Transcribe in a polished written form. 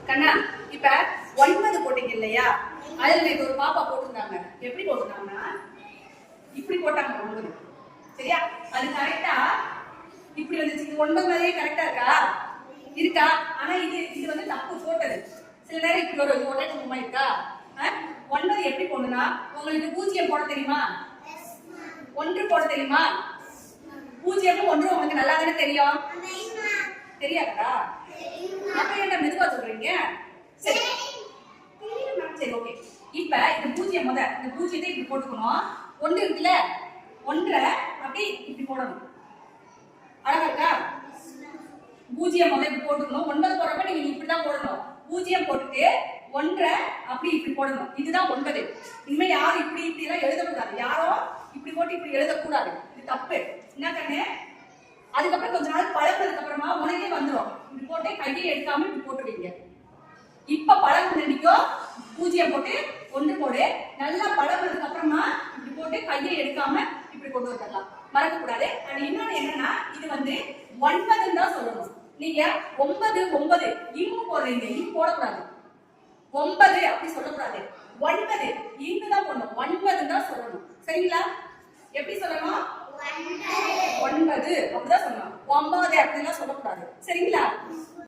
கண்ணா இப்ப 9 போட்டீங்க இல்லையா? அதுல நேத்து ஒரு பாப்பா போட்டிருந்தாங்க. எப்படி போட்டிருந்தாங்கன்னா இப்படி போட்டாங்க 9. சரியா? அது கரெக்டா இப்படி வந்துச்சு. இது 9 மாதிரியே கரெக்டா இருக்கா? இருக்கா? ஆனா இது வந்து தப்பு போட்டது. சில நேரம் இப்படி ஒரு போட்டா சும்மா இருக்கா? 9 எப்படி போடணும்னா உங்களுக்கு 0 போட தெரியுமா? 1 போட தெரியுமா? 0 1 உங்களுக்கு நல்லா தானே தெரியும். தெரியாதா? அப்ப என்ன மெதுவா சொல்றீங்க? சரி சரி ஓகே. இப்ப இந்த 0 இந்த 0 இப்படி போட்டுக்கணும். 1 இருக்குல்ல, 1 அப்படியே இப்படி போடணும். அழகா இருக்கா? 0 இப்படி போட்டுக்கணும். 9 போடுறப்ப நீங்க இப்படிதான் போடணும். 0 போட்டுட்டு 1 அப்படி இப்படி போடணும். இதுதான் 9. இனிமே யாரும் இப்படி இப்படி எல்லாம் எழுதக்கூடாது. யாரும் இப்படி போட்டு இப்படி எழுதக்கூடாது. இது தப்பு. என்ன கண்ணு? அதுக்கப்புறம் கொஞ்ச நாள் பழகினதுக்கு அப்புறமா உனக்கே வந்துடும். இப்படி போட்டு கையை எடுக்காம இப்படி போட்டுருவீங்க. இப்ப பழகுனடிக்கோ 0 போட்டு 1 போடு. நல்லா பழகினதுக்கு அப்புறமா இப்படி போட்டு கையை எடுக்காம இப்படி கொண்டு வந்துடலாம். மறக்க கூடாது. அது இன்னொன்னு என்னன்னா இது வந்து 9 தான் சொல்லணும். நீங்க 9 இன்னும் போடுறீங்க. இன்னும் போடக்கூடாது. 9 அப்படி சொல்லக்கூடாது. 9 இன்னும் தான் போடணும். 9 தான் சொல்லணும். சரிங்களா? எப்படி சொல்லணும்? 9 அப்படிதான் சொல்லணும். 9 அப்படிலாம் சொல்லக்கூடாது. சரிங்களா?